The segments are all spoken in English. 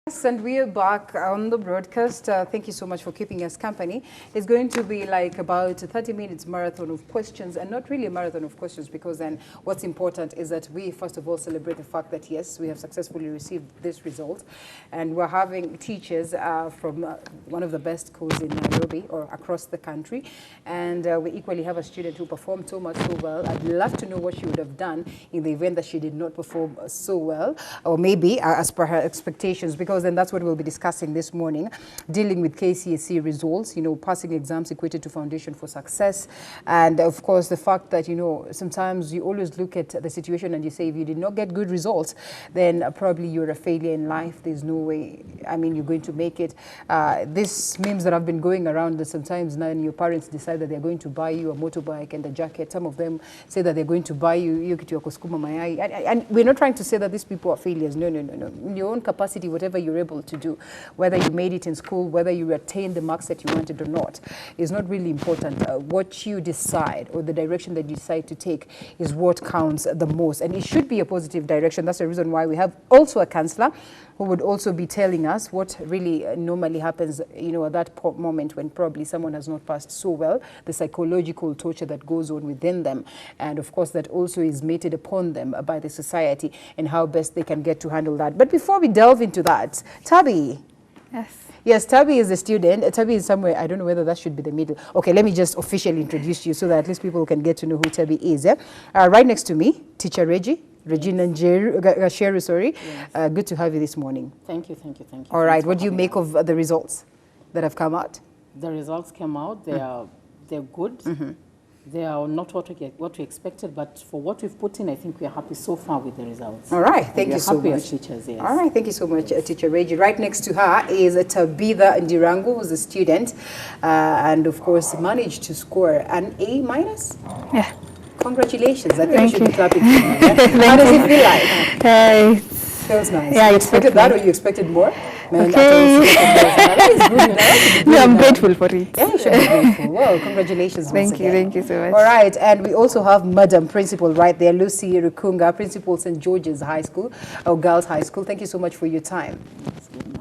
Yes, and we are back on the broadcast. Thank you so much for keeping us company. It's going to be like about a 30 minutes marathon of questions, and not really a marathon of questions, because then what's important is that we first of all celebrate the fact that yes, we have successfully received this result, and we're having teachers from one of the best schools in Nairobi or across the country, and we equally have a student who performed so well. I'd love to know what she would have done in the event that she did not perform so well, or maybe as per her expectations, because then that's what we'll be discussing this morning, dealing with KCSE results, passing exams equated to foundation for success. And of course, the fact that, sometimes you always look at the situation and you say, if you did not get good results, then probably you're a failure in life. There's no way, you're going to make it. These memes that have been going around, that sometimes now your parents decide that they're going to buy you a motorbike and a jacket. Some of them say that they're going to buy you kitu ya kusukuma mayai. And we're not trying to say that these people are failures. No. In your own capacity, whatever you're able to do, whether you made it in school, whether you attained the marks that you wanted or not, is not really important. What you decide, or the direction that you decide to take, is what counts the most. And it should be a positive direction. That's the reason why we have also a counselor who would also be telling us what really normally happens, at that moment when probably someone has not passed so well, the psychological torture that goes on within them, and of course that also is meted upon them by the society, and how best they can get to handle that. But before we delve into that, Tabi. Yes, Tabi is a student. Tabi is somewhere, I don't know whether that should be the middle. Okay, let me just officially introduce you so that at least people can get to know who Tabi is. Right next to me, teacher Regina Gasheru, sorry. Yes. Good to have you this morning. Thank you. All right, what do you make of the results that have come out? The results came out, they're good. Mm-hmm. They are not what we expected, but for what we've put in, I think we are happy so far with the results. All right, thank you so much. As teachers, yes. All right, thank you so much, Teacher Reggie. Right next to her is Tabitha Ndirango, who's a student, and of course managed to score an A-. Yeah. Congratulations. I think we should be clapping for you. How does it feel like? Feels nice. Yeah, you expected that, or you expected more? Man, okay. I'm grateful for it. Yeah, you should be grateful. Well, congratulations once again. Thank you so much. All right, and we also have Madam Principal right there, Lucy Rukunga, Principal St. George's High School, or Girls High School. Thank you so much for your time.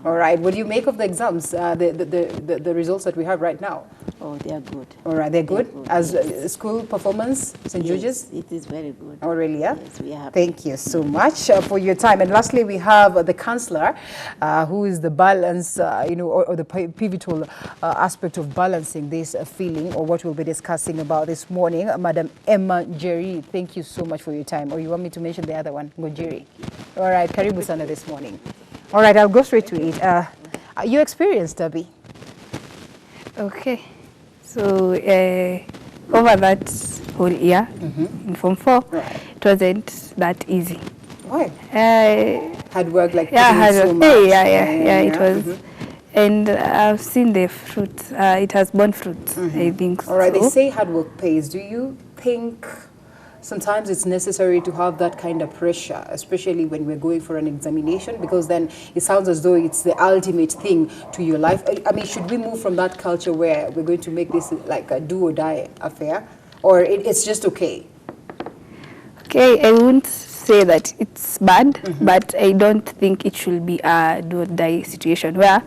All right, what do you make of the exams, the results that we have right now? Oh, they are good. All right, they're good. As school performance, St. George's? It is very good. Oh, really, yeah? Yes, we are. Thank you so much for your time. And lastly, we have the counselor, who is the balance, or the pivotal aspect of balancing this feeling, or what we'll be discussing about this morning. Madam Emma Jerry, thank you so much for your time. Or you want me to mention the other one, Ngojiri? All right, karibu sana this morning. All right, I'll go straight to it. Your experience, Tabi? Okay. So over that whole year, in Form 4, it wasn't that easy. Why? Hard work, like so much. It was. Mm-hmm. And I've seen the fruit. It has borne fruit, I think. All right, they say hard work pays. Do you think sometimes it's necessary to have that kind of pressure, especially when we're going for an examination, because then it sounds as though it's the ultimate thing to your life? Should we move from that culture where we're going to make this like a do or die affair, or it's just okay? Okay, I wouldn't say that it's bad, but I don't think it should be a do or die situation where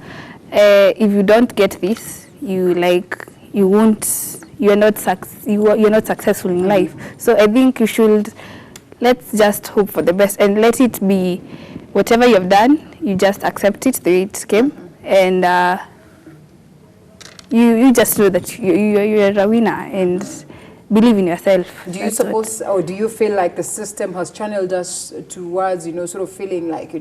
if you don't get this, you're not successful in life. So I think let's just hope for the best and let it be whatever you've done, you just accept it the way it came, and you just know that you're a winner and believe in yourself. Do you suppose, or do you feel like the system has channeled us towards, sort of feeling like,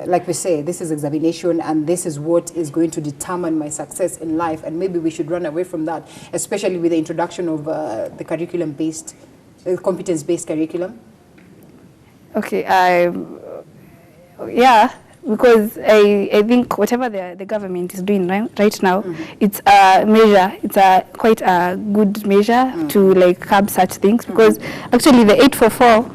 like we say, this is examination and this is what is going to determine my success in life, and maybe we should run away from that, especially with the introduction of the curriculum-based, competence-based curriculum? Okay, yeah, because I think whatever the government is doing right now, it's a measure, quite a good measure to curb such things, because actually the 844,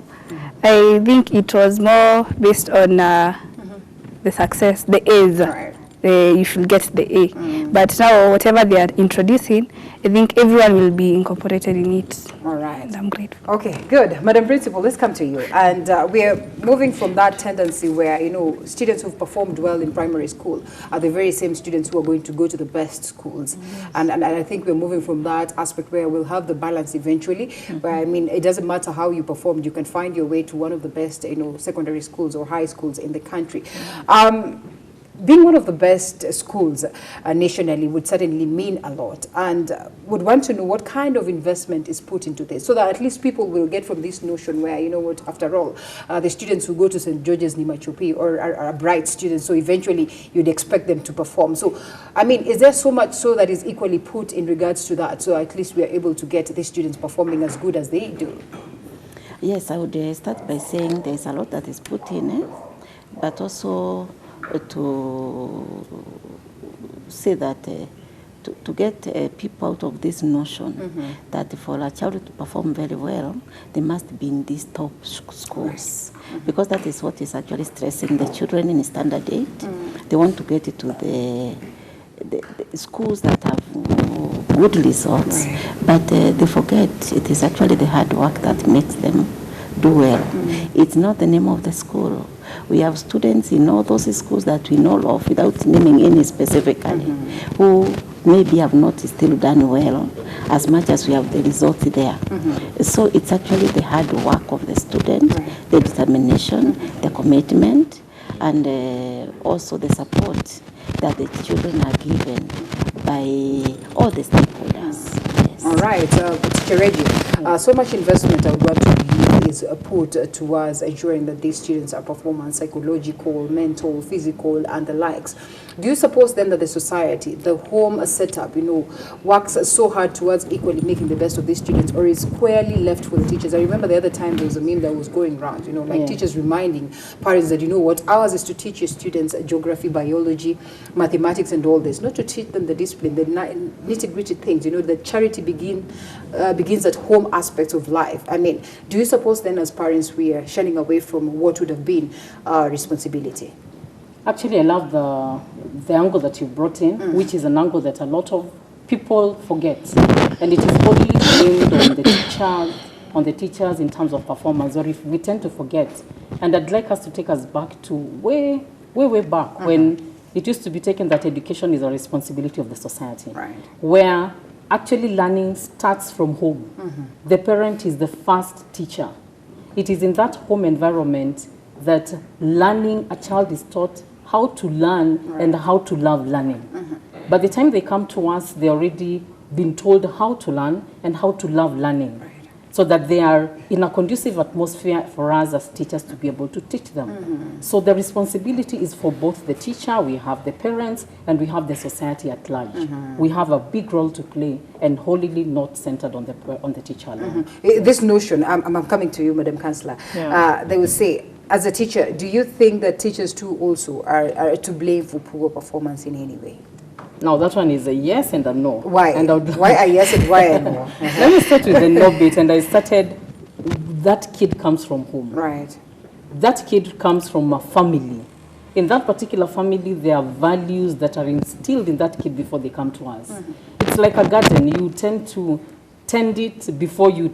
I think it was more based on the success, the A's. Right. you should get the A. But now whatever they are introducing, I think everyone will be incorporated in it. All right. And I'm grateful. Okay, good. Madam Principal, let's come to you. And we are moving from that tendency where, you know, students who've performed well in primary school are the very same students who are going to go to the best schools. Yes. And I think we're moving from that aspect where we'll have the balance eventually, where, I mean, it doesn't matter how you performed, you can find your way to one of the best, you know, secondary schools or high schools in the country. Being one of the best schools nationally would certainly mean a lot, and would want to know what kind of investment is put into this, so that at least people will get from this notion where, you know what, after all, the students who go to St. George's Nimachupi are bright students, so eventually you'd expect them to perform. So, I mean, is there so much so that is equally put in regards to that, so at least we are able to get the students performing as good as they do? Yes, I would start by saying there's a lot that is put in, but also to say that to get people out of this notion that for a child to perform very well, they must be in these top schools, because that is what is actually stressing the children in standard 8. They want to get it to the schools that have good results, but they forget it is actually the hard work that makes them do well. It's not the name of the school. We have students in all those schools that we know of, without naming any specifically, who maybe have not still done well as much as we have the results there. So it's actually the hard work of the student, the determination, the commitment, and also the support that the children are given by all the stakeholders. Yes. All right, Teacher Reggie, so much investment I would want to believe is put towards ensuring that these students are performing psychological, mental, physical, and the likes. Do you suppose then that the society, the home setup, you know, works so hard towards equally making the best of these students, or is squarely left for the teachers? I remember the other time there was a meme that was going around, you know, like teachers reminding parents that, you know what, ours is to teach your students geography, biology, mathematics, and all this, not to teach them the discipline, the nitty-gritty things, you know, the charity begins at home aspects of life. I mean, do you suppose then as parents we are shunning away from what would have been our responsibility? Actually, I love the angle that you brought in, which is an angle that a lot of people forget. And it is only blamed on the teachers in terms of performance, or if we tend to forget. And I'd like us to take us back to way back when it used to be taken that education is a responsibility of the society. Right. Where actually learning starts from home. The parent is the first teacher. It is in that home environment that learning, a child is taught how to learn and how to love learning. By the time they come to us, they already been told how to learn and how to love learning, so that they are in a conducive atmosphere for us as teachers to be able to teach them. So the responsibility is for both the teacher, we have the parents, and we have the society at large. We have a big role to play, and wholly not centered on the teacher alone. This notion, I'm coming to you, Madam Councillor, they will say, as a teacher, do you think that teachers too also are to blame for poor performance in any way? Now that one is a yes and a no. Why? And why a yes and why a no? Let me start with the no bit, and I started, that kid comes from home. Right. That kid comes from a family. In that particular family, there are values that are instilled in that kid before they come to us. It's like a garden. You tend to tend it before you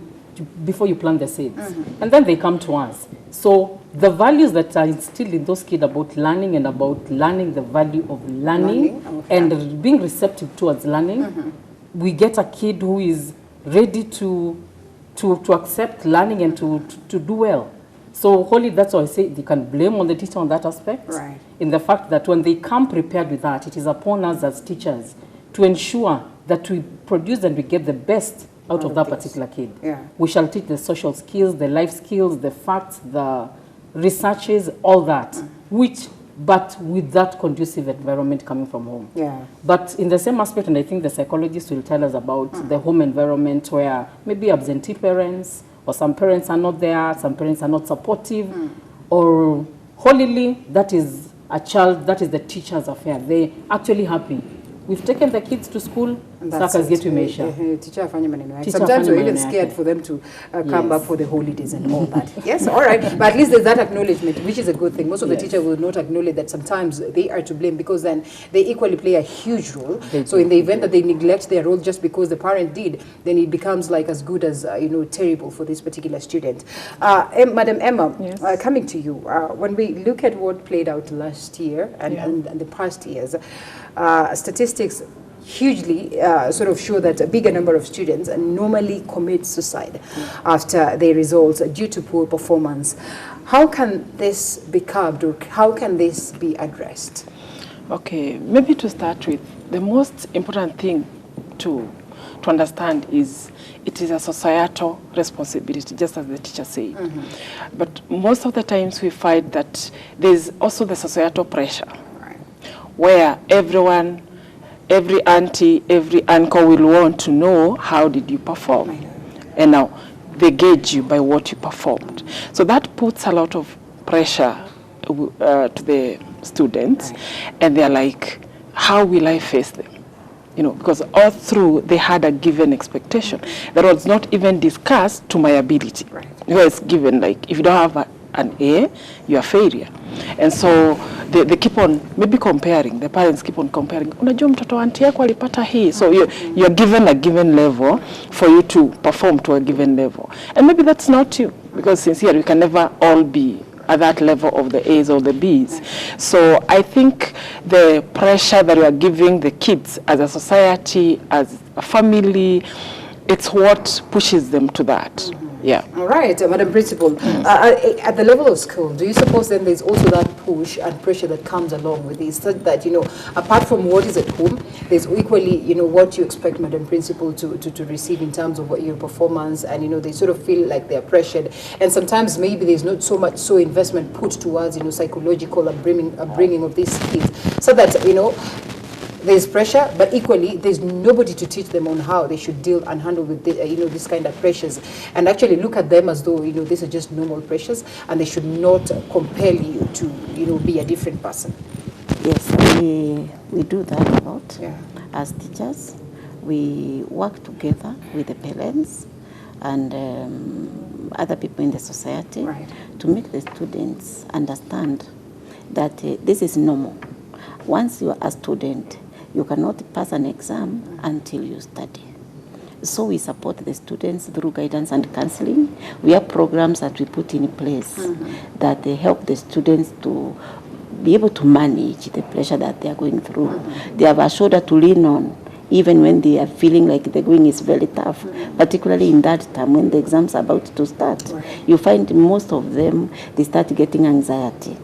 plant the seeds. And then they come to us. So the values that are instilled in those kids about learning, and about learning the value of learning and being receptive towards learning, we get a kid who is ready to accept learning and to do well. So wholly, that's why I say you can blame on the teacher on that aspect. Right. In the fact that when they come prepared with that, it is upon us as teachers to ensure that we produce and we get the best out of that particular kid. We shall teach the social skills, the life skills, the facts, the researches, all that, but with that conducive environment coming from home. But in the same aspect, and I think the psychologists will tell us about the home environment where maybe absentee parents, or some parents are not there, some parents are not supportive, or wholly, that is a child, that is the teacher's affair. They're actually happy. We've taken the kids to school, And that's Saka it. zetu imeisha. Teacher afanye maneno yake. Teacher Sometimes we're afanye even maneno scared yake. for them to come Yes. back for the holidays and all that. Yes, all right. But at least there's that acknowledgement, which is a good thing. Most of the Yes. teachers will not acknowledge that sometimes they are to blame, because then they equally play a huge role. They So do. in the event that they neglect their role just because the parent did, then it becomes like as good as, terrible for this particular student. Madam Emma, Yes. coming to you, when we look at what played out last year and, Yeah. and the past years, statistics hugely sort of show that a bigger number of students normally commit suicide after their results due to poor performance. How can this be curbed, or how can this be addressed? Okay, maybe to start with, the most important thing to understand is it is a societal responsibility, just as the teacher said. But most of the times we find that there's also the societal pressure, Right. where everyone, every auntie, every uncle will want to know how did you perform. And now they gauge you by what you performed. So that puts a lot of pressure to the students, and they're like, how will I face them? Because all through they had a given expectation that was not even discussed to my ability. Right. It's given, like, if you don't have an A, you're a failure. And so they keep on maybe comparing, the parents keep on comparing, unajua mtoto auntie yako alipata hii. So you're given a given level for you to perform to a given level. And maybe that's not you, because sincerely we can never all be at that level of the A's or the B's. So I think the pressure that we are giving the kids as a society, as a family, it's what pushes them to that. Yeah. All right, Madam Principal, at the level of school, do you suppose then there's also that push and pressure that comes along with this, so that, apart from what is at home, there's equally, what you expect Madam Principal to receive in terms of what your performance, and, they sort of feel like they're pressured, and sometimes maybe there's not so much investment put towards, psychological upbringing of these kids, so that, there's pressure, but equally there's nobody to teach them on how they should deal and handle with this kind of pressures, and actually look at them as though these are just normal pressures, and they should not compel you to be a different person. Yes, we do that a lot. Yeah. As teachers. We work together with the parents and other people in the society, Right. to make the students understand that this is normal. Once you are a student, you cannot pass an exam until you study. So we support the students through guidance and counseling. We have programs that we put in place that they help the students to be able to manage the pressure that they are going through. They have a shoulder to lean on, even when they are feeling like the going is very tough, particularly in that time when the exams are about to start. You find most of them, they start getting anxiety,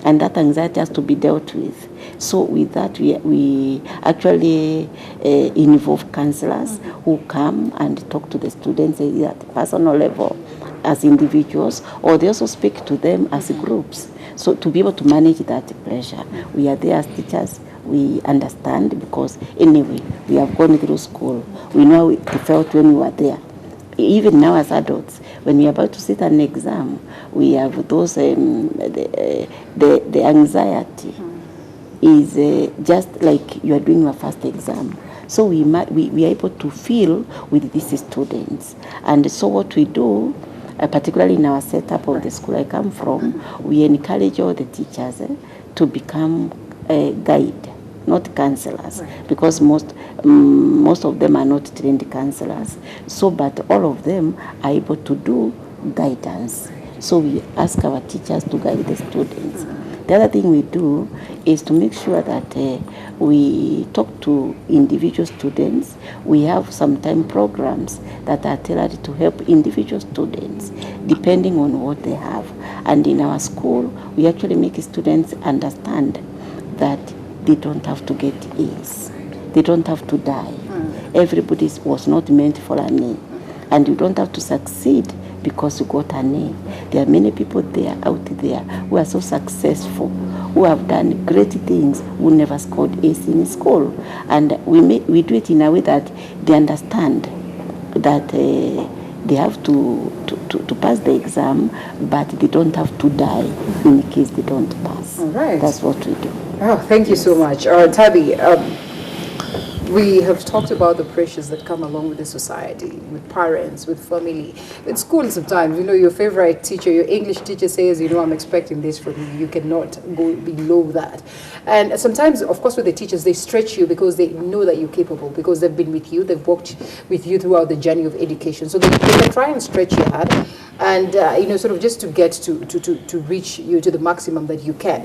and that anxiety has to be dealt with. So with that, we actually involve counselors who come and talk to the students either at a personal level as individuals, or they also speak to them as groups. So to be able to manage that pressure, we are there as teachers. We understand, because anyway, we have gone through school. We know how it felt when we were there. Even now as adults, when we are about to sit an exam, we have those, the anxiety is just like you are doing your first exam. So we are able to feel with these students. And so what we do, particularly in our setup of the school I come from, we encourage all the teachers to become a guide, not counselors, because most of them are not trained counselors. So, but all of them are able to do guidance. So we ask our teachers to guide the students. The other thing we do is to make sure that we talk to individual students. We have sometimes programs that are tailored to help individual students depending on what they have. And in our school, we actually make students understand that they don't have to get A's. They don't have to die. Everybody was not meant for an A. And you don't have to succeed because you got an A. There are many people there out there who are so successful, who have done great things, who never scored A's in school. And we do it in a way that they understand that they have to pass the exam, but they don't have to die in case they don't pass. All right. That's what we do. Oh, thank you so much. Tabi, We have talked about the pressures that come along with the society, with parents, with family, with school sometimes. You know, your favorite teacher, your English teacher says, you know, I'm expecting this from you. You cannot go below that. And sometimes, of course, with the teachers, they stretch you because they know that you're capable, because they've been with you, they've walked with you throughout the journey of education. So they can try and stretch your hand and, you know, sort of just to get to reach you to the maximum that you can.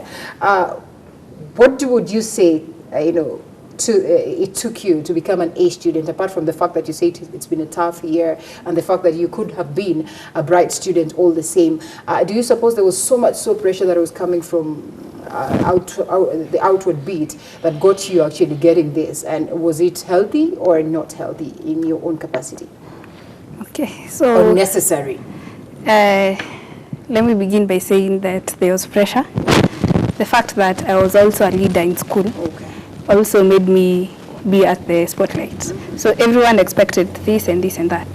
What would you say, you know, it took you to become an A student, apart from the fact that you say it's been a tough year and the fact that you could have been a bright student all the same? Do you suppose there was so much pressure that was coming from the outward beat that got you actually getting this? And was it healthy or not healthy in your own capacity? Okay, so... Or necessary? Let me begin by saying that there was pressure. The fact that I was also a leader in school also made me be at the spotlight. So everyone expected this and this and that.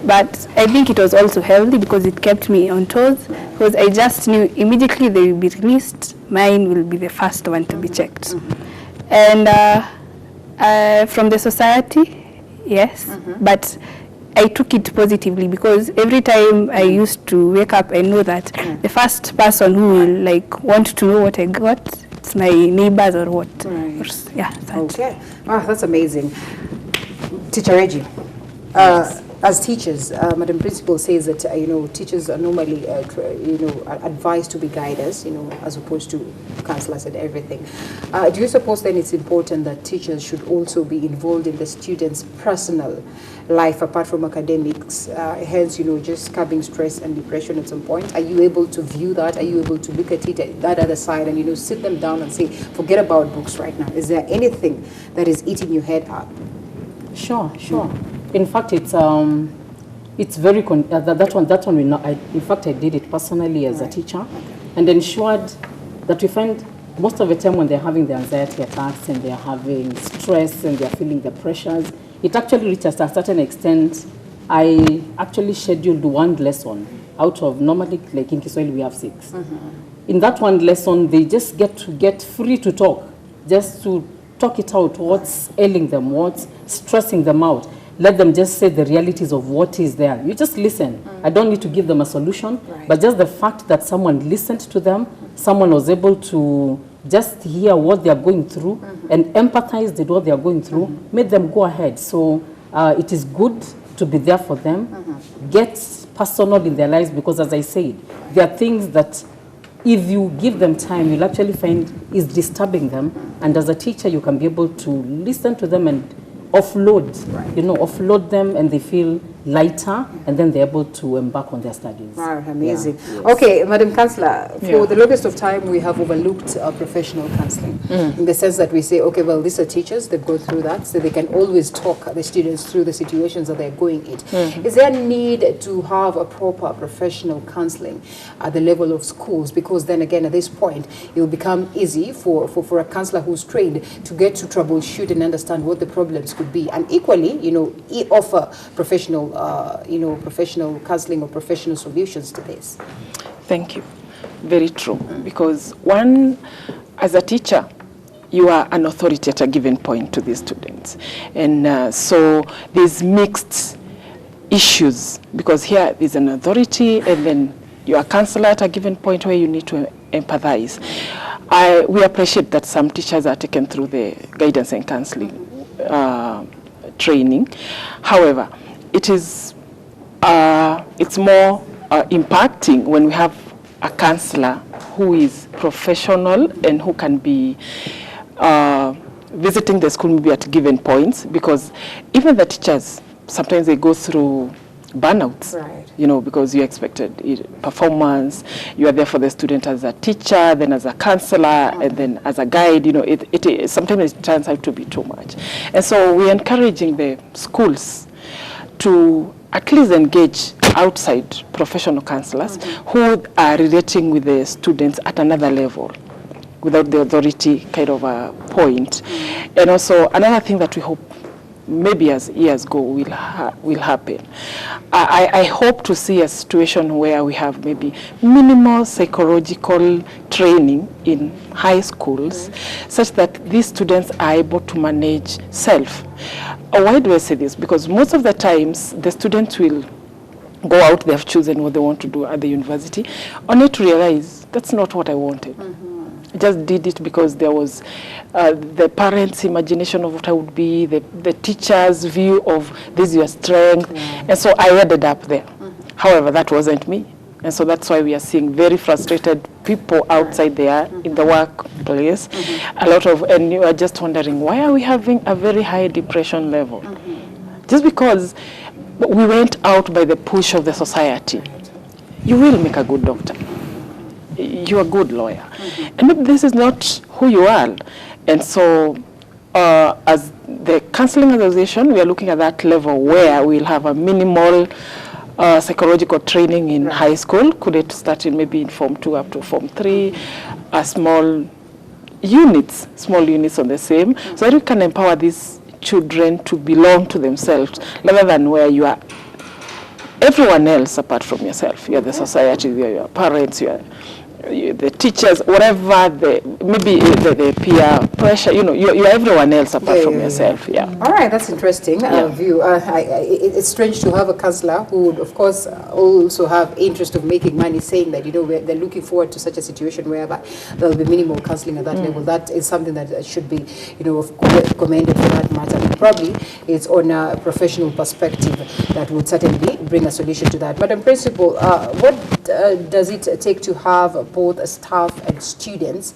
But I think it was also healthy because it kept me on toes, because I just knew immediately they will be released, mine will be the first one to be checked. And from the society, yes, but I took it positively, because every time I used to wake up, I know that the first person who will like want to know what I got, it's my neighbors or what. Right. Yeah. Okay. Wow, that's amazing. Teacher Reggie, as teachers, Madam Principal says that you know, teachers are normally you know, advised to be guiders, you know, as opposed to counselors and everything. Do you suppose then it's important that teachers should also be involved in the students' personal life apart from academics, hence, you know, just curbing stress and depression at some point? Are you able to view that? Are you able to look at it at that other side and, you know, sit them down and say, forget about books right now? Is there anything that is eating your head up? Sure. In fact, it's very that one we know. In fact, I did it personally as a teacher, and ensured that we find most of the time when they're having the anxiety attacks and they're having stress and they're feeling the pressures, it actually reaches a certain extent. I actually scheduled one lesson out of, normally like in KCSE we have 6. In that one lesson, they just get free to talk, just to talk it out, what's ailing them, what's stressing them out. Let them just say the realities of what is there. You just listen. I don't need to give them a solution, but just the fact that someone listened to them, someone was able to just hear what they are going through and empathize with what they are going through, made them go ahead. So it is good to be there for them, get personal in their lives, because as I said, there are things that if you give them time, you'll actually find is disturbing them. And as a teacher, you can be able to listen to them and offload, you know, offload them, and they feel lighter, and then they're able to embark on their studies. Wow, amazing. Yeah. Yes. Okay, Madam Councillor, for the longest of time, we have overlooked professional counselling in the sense that we say, okay, well, these are teachers, they've gone through that, so they can always talk the students through the situations that they're going in. Is there a need to have a proper professional counselling at the level of schools? Because then again, at this point, it will become easy for a counsellor who's trained to get to troubleshoot and understand what the problems could be, and equally, you know, offer professional, you know, professional counseling or professional solutions to this. Thank you. Very true. Because one, as a teacher, you are an authority at a given point to these students, and so there's mixed issues, because here there's an authority, and then you are a counselor at a given point where you need to empathize. We appreciate that some teachers are taken through the guidance and counseling training. However, it's more impacting when we have a counselor who is professional and who can be visiting the school maybe at given points, because even the teachers, sometimes they go through burnouts, you know, because you expected performance, you are there for the student as a teacher, then as a counselor, and then as a guide, you know, it sometimes it turns out to be too much. And so we're encouraging the schools to at least engage outside professional counselors who are relating with the students at another level, without the authority kind of a point. And also another thing that we hope maybe as years go, will happen. I hope to see a situation where we have maybe minimal psychological training in high schools, such that these students are able to manage self. Why do I say this? Because most of the times the students will go out, they have chosen what they want to do at the university, only to realize that's not what I wanted. I just did it because there was the parents' imagination of what I would be, the teacher's view of this is your strength, and so I ended up there. However, that wasn't me. And so that's why we are seeing very frustrated people outside there in the workplace. A lot of, and you are just wondering, why are we having a very high depression level? Just because we went out by the push of the society. You will make a good doctor. You're a good lawyer. And maybe this is not who you are. And so as the Counseling Association, we are looking at that level where we'll have a minimal psychological training in high school. Could it start in maybe in Form 2 up to Form 3, small units on the same, so that we can empower these children to belong to themselves, rather than where you are everyone else apart from yourself. You are the society, you are your parents, you are the teachers, whatever, maybe the peer pressure, you're everyone else apart from yourself. Yeah. All right, that's interesting view. It's strange to have a counselor who would, of course, also have interest of making money, saying that, they're looking forward to such a situation whereby there'll be minimal counseling at that level. That is something that should be, commended for that matter. And probably it's on a professional perspective that would certainly bring a solution to that. But in principle, what does it take to have both staff and students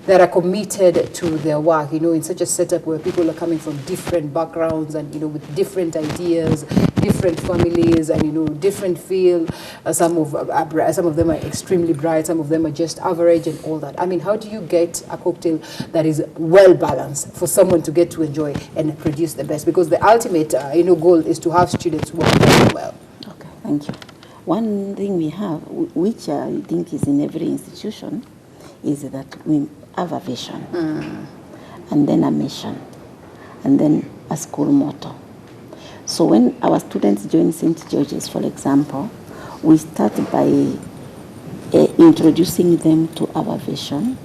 that are committed to their work, in such a setup where people are coming from different backgrounds and, with different ideas, different families and, different field. Some of them are extremely bright, some of them are just average and all that. I mean, how do you get a cocktail that is well balanced for someone to get to enjoy and produce the best? Because the ultimate, goal is to have students work very well. Okay, thank you. One thing we have, which I think is in every institution, is that we have a vision, and then a mission, and then a school motto. So when our students join St. George's, for example, we start by introducing them to our vision,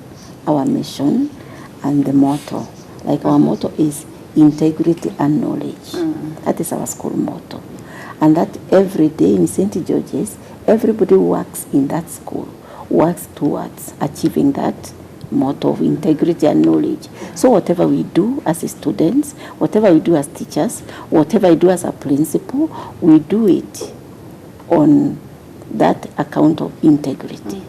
our mission, and the motto. Like our motto is integrity and knowledge. That is our school motto. And that every day in St. George's, everybody who works in that school works towards achieving that motto of integrity and knowledge. So whatever we do as students, whatever we do as teachers, whatever we do as a principal, we do it on that account of integrity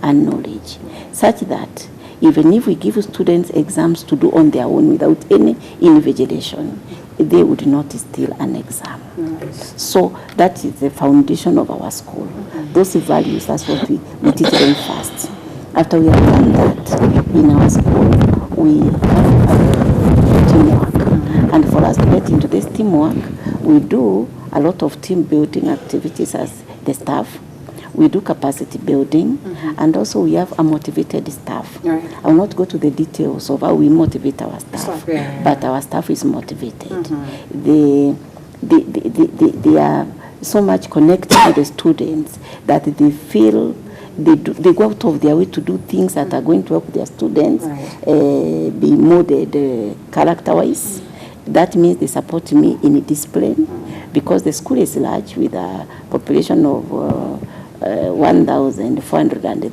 and knowledge, such that even if we give students exams to do on their own without any invigilation, they would not steal an exam. So that is the foundation of our school. Those values, that's what we teach them first. After we have done that in our school, we have teamwork. And for us to get into this teamwork, we do a lot of team building activities as the staff. We do capacity building, and also we have a motivated staff. Right. I will not go to the details of how we motivate our staff, but our staff is motivated. They are so much connected with the students that they feel they go out of their way to do things that are going to help their students be molded character-wise. That means they support me in discipline, because the school is large with a population of 1,430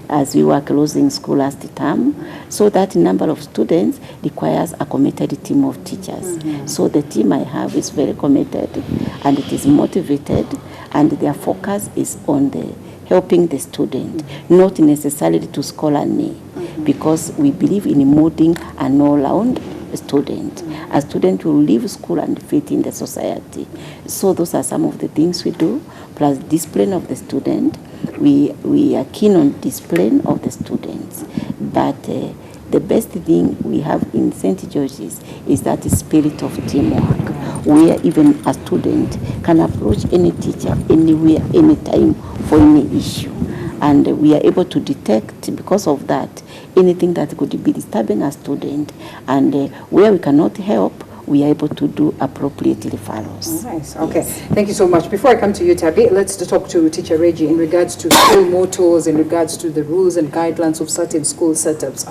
as we were closing school last term. So that number of students requires a committed team of teachers. So the team I have is very committed, and it is motivated, and their focus is on the helping the student, not necessarily to score an A, because we believe in molding an all-round student. A student will leave school and fit in the society. So those are some of the things we do, plus discipline of the student. We are keen on discipline of the students. But the best thing we have in St. George's is that spirit of teamwork, where even a student can approach any teacher anywhere, anytime for any issue. And we are able to detect, because of that, anything that could be disturbing a student. And where we cannot help, we are able to do appropriate referrals. Nice. Okay. Yes. Thank you so much. Before I come to you, Tabby, let's talk to Teacher Reggie in regards to school mottos, in regards to the rules and guidelines of certain school setups.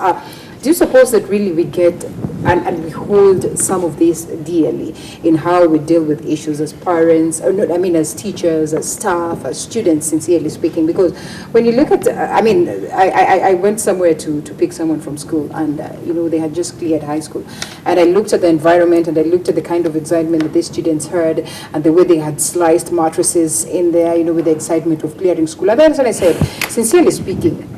Do you suppose that really we get and we hold some of this dearly in how we deal with issues as parents, or not, I mean, as teachers, as staff, as students, sincerely speaking? Because when you look at, I went somewhere to pick someone from school, and they had just cleared high school, and I looked at the environment, and I looked at the kind of excitement that these students had, and the way they had sliced mattresses in there, with the excitement of clearing school. And that's when I said, sincerely speaking,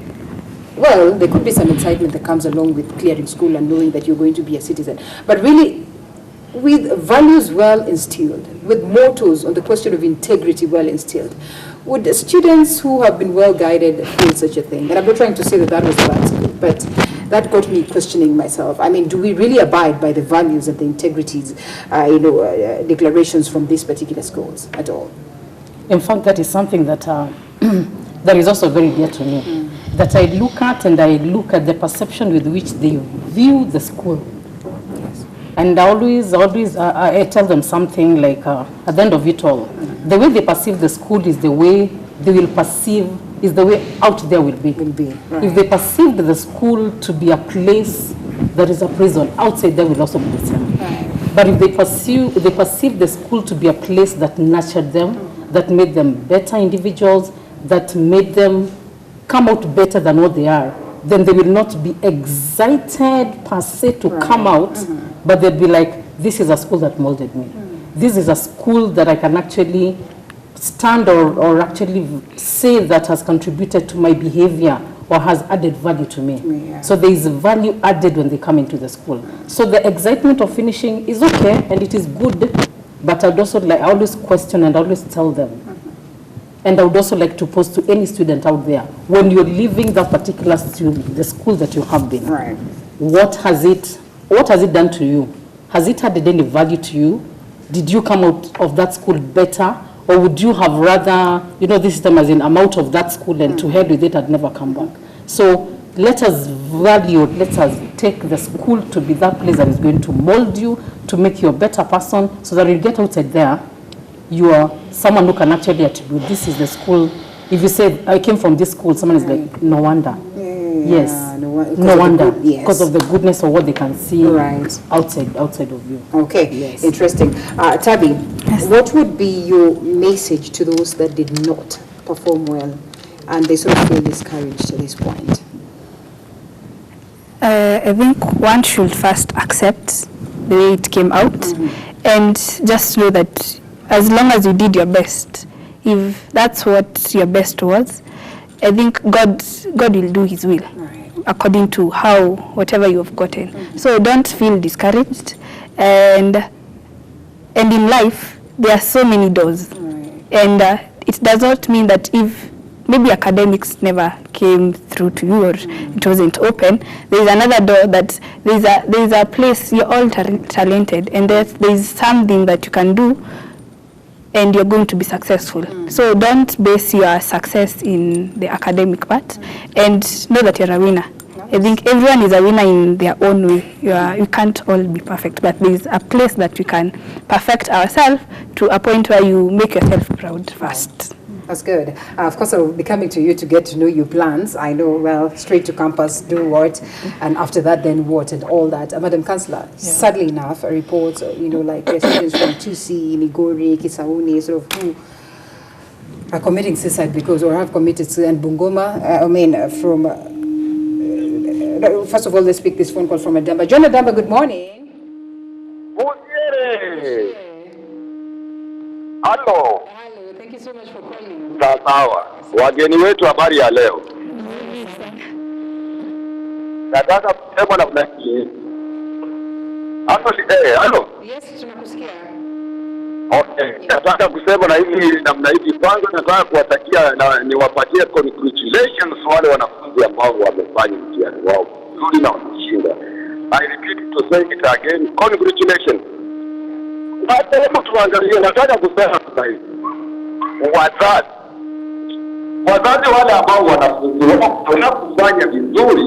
well, there could be some excitement that comes along with clearing school and knowing that you're going to be a citizen. But really, with values well instilled, with mottos on the question of integrity well instilled, would students who have been well guided feel such a thing? And I'm not trying to say that that was bad school, but that got me questioning myself. I mean, do we really abide by the values and the integrities, declarations from these particular schools at all? In fact, that is something that that is also very dear to me. That I look at, and I look at the perception with which they view the school. Yes. And I always tell them something like, at the end of it all, the way they perceive the school is the way they will perceive, is the way out there will be. Right. If they perceive the school to be a place that is a prison, outside there will also be the same. Right. But if they perceive the school to be a place that nurtured them, that made them better individuals, that made them come out better than what they are, then they will not be excited per se to come out, but they'll be like, this is a school that molded me. This is a school that I can actually stand or actually say that has contributed to my behavior or has added value to me. Yeah. So there is value added when they come into the school. So the excitement of finishing is okay and it is good, but I'd also I always question and always tell them. And I would also like to pose to any student out there, when you're leaving that particular the school that you have been, what has it done to you? Has it added any value to you? Did you come out of that school better? Or would you have rather, this time as in, I'm out of that school and to head with it, I'd never come back. So let us take the school to be that place that is going to mold you, to make you a better person, so that you get outside there, you are someone who can actually attribute, this is the school. If you say, I came from this school, someone is like, no wonder. Yes, no wonder, because of the goodness of what they can see outside of you. Okay, yes. Interesting. Tabby, what would be your message to those that did not perform well and they sort of feel discouraged to this point? I think one should first accept the way it came out and just know that as long as you did your best, if that's what your best was, I think God will do his will according to whatever you have gotten. So don't feel discouraged. And in life, there are so many doors. And it does not mean that if maybe academics never came through to you or it wasn't open, there is another door that there is a place, you're all talented, and there is something that you can do and you're going to be successful. So don't base your success in the academic part, and know that you're a winner. I think everyone is a winner in their own way. You can't all be perfect, but there's a place that we can perfect ourselves to a point where you make yourself proud first. That's good. Of course, I will be coming to you to get to know your plans. I know, well, straight to campus, do what, and after that, then what, and all that. Madam Councillor, sadly enough, a report, like students from Tusi, Migori, Kisauni, sort of who are committing suicide or have committed suicide, and Bungoma, first of all, let's pick this phone call from Adamba. John Adamba, good morning. Hello. Thank you so much for calling. Sawa. Wageni wetu, habari ya leo. Nataka kusema namna hii. Hello. Yes, tunakusikia. Okay. Nataka kusema na hivi namna hii. Kwanza nataka kuwatakia na niwapatie congratulations wale wanafunzi ambao wamefanya mtihani wao vizuri na wameshinda. I repeat to say it again. Congratulations. Hebu tuangalie, nataka kusema sasa hivi. Wazazi wale ambao wanafanya vizuri,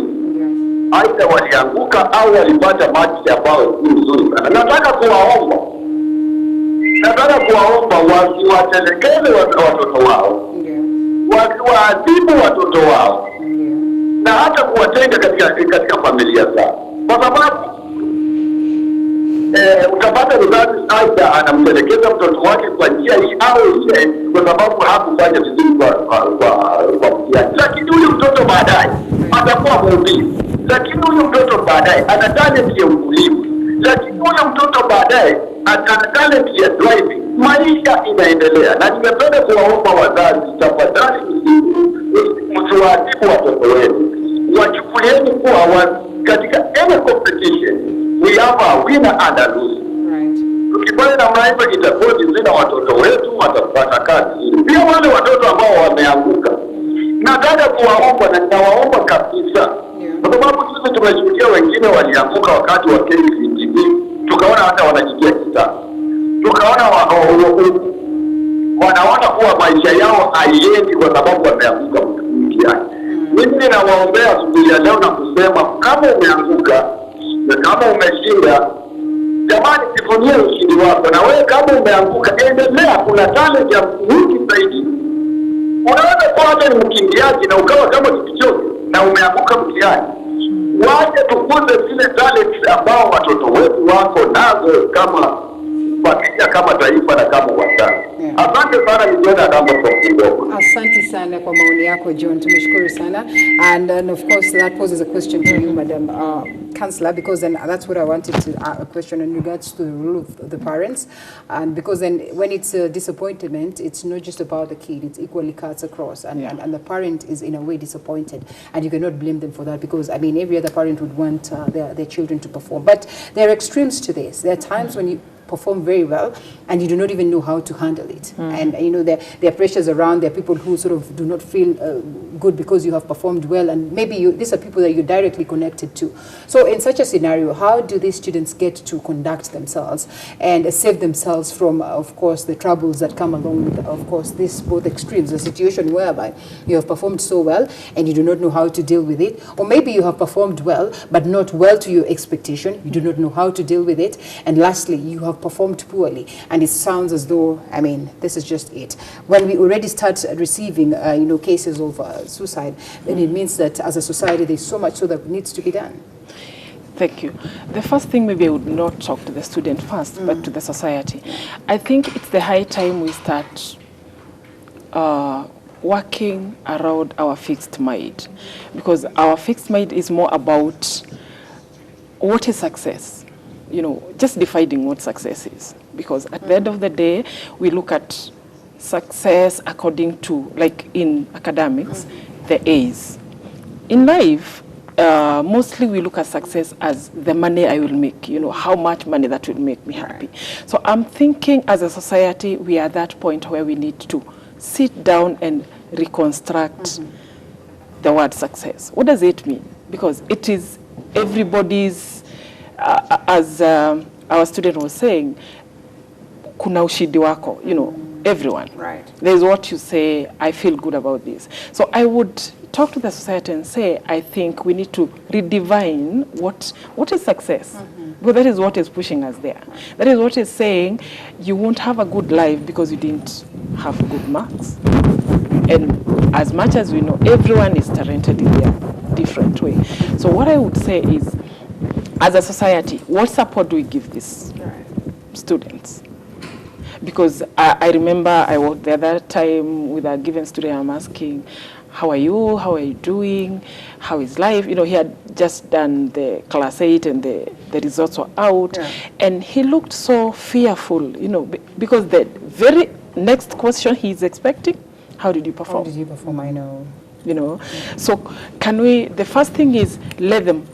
I labda walianguka au walipata maji ambayo si nzuri sana. Nataka kuwaomba wasiwatelekeze watoto wao, wasiwaadhibu watoto wao, na hata kuwatenga katika familia zao, kwa sababu utapata mzazi aidha anamtelekeza mtoto wake kwa njia hii au ile, kwa sababu hakufanya vizuri kwa mtihani. Lakini huyu mtoto baadaye atakuwa mhubiri, lakini huyu mtoto baadaye ana talent ya ukulima, lakini huyu mtoto baadaye ana talent ya driving. Maisha inaendelea, na ningependa kuwaomba wazazi, tafadhali msiwaadhibu watoto wenu, wachukulieni kuwa katika any competition we have a winner and a loser. Tukifanya namna hivyo itakuwa vizuri na watoto wetu watapata kazi. Pia wale watoto ambao wameanguka, nataka kuwaomba na ninawaomba kabisa, kwa sababu sisi tumeshuhudia wengine walianguka wakati wa KCSE, tukaona hata wanajitia kitabu, tukaona wanaona kuwa maisha yao haiendi kwa sababu wameanguka mtihani. Mimi ninawaombea asubuhi ya leo na kusema, kama umeanguka na kama umeshinda, jamani, sifunie ushindi wako. Na wewe kama umeanguka, endelea, kuna talent ya wingi zaidi. Unaweza kuwa hata ni mkimbiaji na ukawa kama Kipchoge na umeanguka mtihani. Waje tukuze zile talent ambao watoto wetu wako nazo kama familia, kama taifa na kama wazazi. Asante sana, nijiona namba kwa kidogo. Asante sana kwa maoni yako John, tumeshukuru sana. And of course that poses a question to you, Madam Councillor, because then that's what I wanted to a question in regards to the role of the parents. And because then when it's a disappointment, it's not just about the kid, it's equally cuts across, and the parent is in a way disappointed, and you cannot blame them for that, because I mean every other parent would want their children to perform. But there are extremes to this. There are times when you perform very well and you do not even know how to handle it. And you know, there are pressures around, there are people who sort of do not feel good because you have performed well, and maybe these are people that you're directly connected to. So in such a scenario, how do these students get to conduct themselves and save themselves from, of course, the troubles that come along with, of course, this both extremes, the situation whereby you have performed so well and you do not know how to deal with it, or maybe you have performed well but not well to your expectation, you do not know how to deal with it, and lastly, you have performed poorly, and it sounds as though, I mean, this is just it. When we already start receiving, you know, cases of suicide, then it means that as a society, there's so much so that needs to be done. Thank you. The first thing, maybe I would not talk to the student first, but to the society. I think it's the high time we start working around our fixed mind, because our fixed mind is more about what is success. You know, just defining what success is. Because at the end of the day, we look at success according to, like in academics, the A's. In life, mostly we look at success as the money I will make, you know, how much money that will make me happy. So I'm thinking as a society, we are at that point where we need to sit down and reconstruct the word success. What does it mean? Because it is everybody's, as our student was saying, kuna ushindi wako, you know, everyone. Right. There's what you say, I feel good about this. So I would talk to the society and say, I think we need to redefine what is success. Because that is what is pushing us there. That is what is saying you won't have a good life because you didn't have good marks. And as much as we know, everyone is talented in their different way. So what I would say is, as a society, what support do we give these students? Because I remember I worked the other time with a given student, I'm asking, how are you doing, how is life? You know, he had just done the class 8 and the results were out, and he looked so fearful, you know, because the very next question he's expecting, how did you perform? How did you perform, I know. You know, so can we, the first thing is let them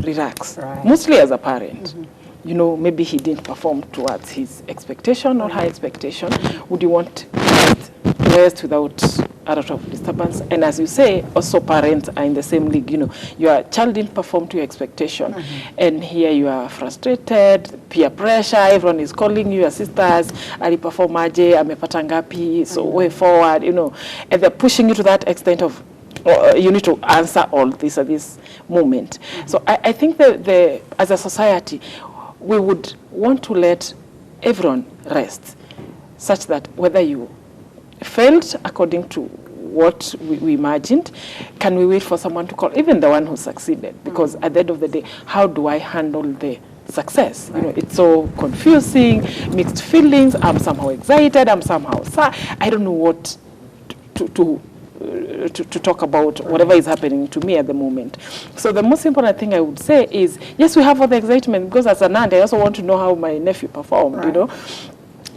relax, mostly as a parent. You know, maybe he didn't perform towards his expectation or her expectation. Would you want rest without a lot of disturbance? And as you say, also parents are in the same league. You know, your child didn't perform to your expectation, and here you are frustrated, peer pressure, everyone is calling you, your sisters, ali perform aje, amepata ngapi, so way forward, you know, and they're pushing you to that extent of or you need to answer all this at this moment. So I think that as a society, we would want to let everyone rest, such that whether you failed according to what we imagined, can we wait for someone to call, even the one who succeeded? Because at the end of the day, how do I handle the success? You know, it's so confusing, mixed feelings. I'm somehow excited, I'm somehow sad. I don't know what to talk about whatever is happening to me at the moment. So the most important thing I would say is, yes, we have all the excitement, because as an aunt, I also want to know how my nephew performed, you know.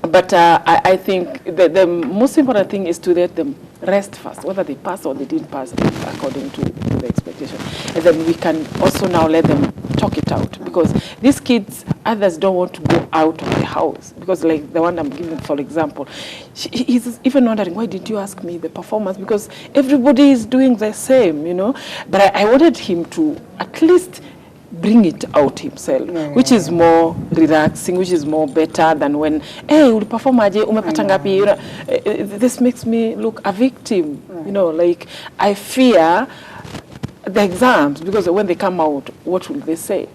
But I think the most important thing is to let them rest first, whether they pass or they didn't pass according to the expectation. And then we can also now let them talk it out, because these kids, others don't want to go out of the house, because like the one I'm giving, for example, he's even wondering, why did you ask me the performance? Because everybody is doing the same, you know. But I wanted him to at least bring it out himself, which is more relaxing, which is more better than when, hey, uliperform aje, umepata ngapi, you know. This makes me look a victim, you know, like I fear the exams, because when they come out, what will they say?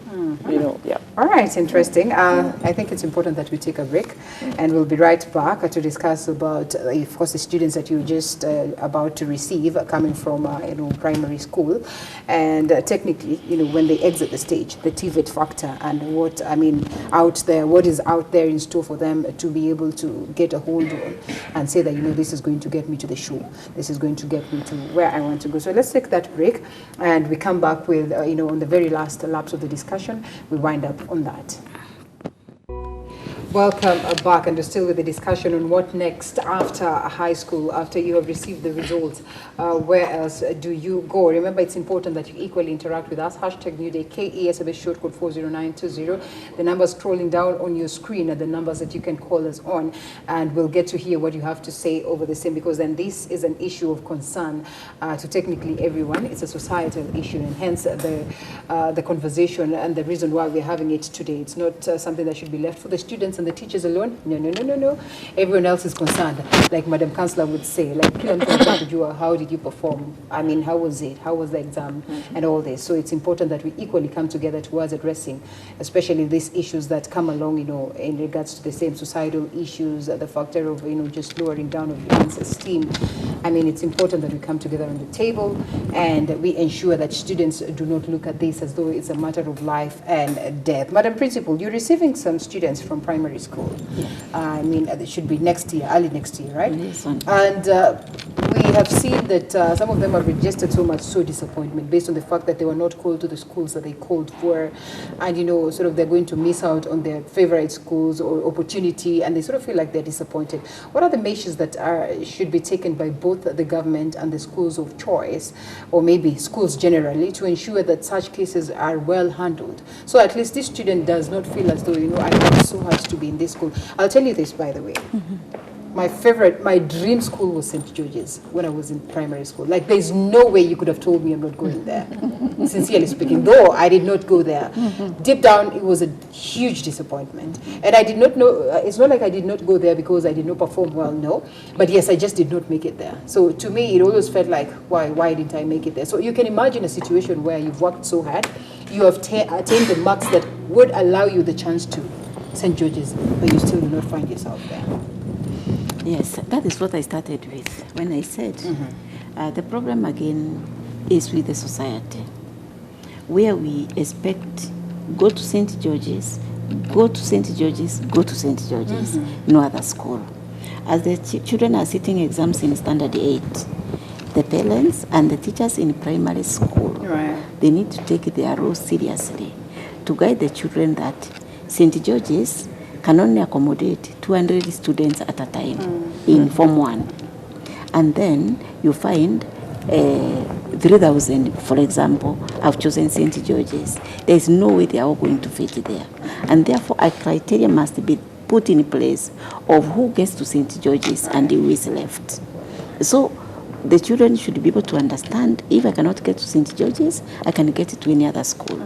You know, yeah. All right, interesting. I think it's important that we take a break, and we'll be right back to discuss about, of course, the students that you're just about to receive coming from, you know, primary school, and technically, you know, when they exit the stage, the TVET factor, and what, I mean, out there, what is out there in store for them to be able to get a hold on and say that, you know, this is going to get me to the show, this is going to get me to where I want to go. So let's take that break, and we come back with, you know, on the very last laps of the discussion, we wind up on that. Welcome back, and we're still with the discussion on what next after high school, after you have received the results. Where else do you go? Remember, it's important that you equally interact with us. Hashtag New Day, KESB short code 40920. The numbers scrolling down on your screen are the numbers that you can call us on, and we'll get to hear what you have to say over the same, because then this is an issue of concern to technically everyone. It's a societal issue, and hence the conversation and the reason why we're having it today. It's not something that should be left for the students and the teachers alone. No. Everyone else is concerned. Like Madam Councillor would say, like, how did you perform? I mean, how was it? How was the exam? And all this. So it's important that we equally come together towards addressing, especially these issues that come along, you know, in regards to the same societal issues, the factor of, you know, just lowering down of your esteem. I mean, it's important that we come together on the table and we ensure that students do not look at this as though it's a matter of life and death. Madam Principal, you're receiving some students from primary school. Yeah. I mean, it should be next year, early next year, right? Yes. And we have seen that some of them have registered so disappointment based on the fact that they were not called to the schools that they called for, and, you know, sort of they're going to miss out on their favorite schools or opportunity, and they sort of feel like they're disappointed. What are the measures that should be taken by both the government and the schools of choice, or maybe schools generally, to ensure that such cases are well handled, so at least this student does not feel as though, you know, I worked so hard to be in this school? I'll tell you this, by the way. My dream school was St. George's when I was in primary school. Like, there's no way you could have told me I'm not going there. Sincerely speaking, though I did not go there. Deep down, it was a huge disappointment. And I did not know, it's not like I did not go there because I did not perform well, no. But yes, I just did not make it there. So to me, it always felt like, why didn't I make it there? So you can imagine a situation where you've worked so hard, you have attained the marks that would allow you the chance to St. George's, but you still do not find yourself there. Yes, that is what I started with when I said the problem again is with the society, where we expect go to St. George's, go to St. George's, go to St. George's, no other school. As the children are sitting exams in Standard 8, the parents and the teachers in primary school, they need to take their role seriously to guide the children that St. George's can only accommodate 200 students at a time in Form 1. And then you find 3,000, for example, have chosen St. George's. There is no way they are all going to fit there. And therefore, a criteria must be put in place of who gets to St. George's and who is left. So the children should be able to understand, if I cannot get to St. George's, I can get to any other school.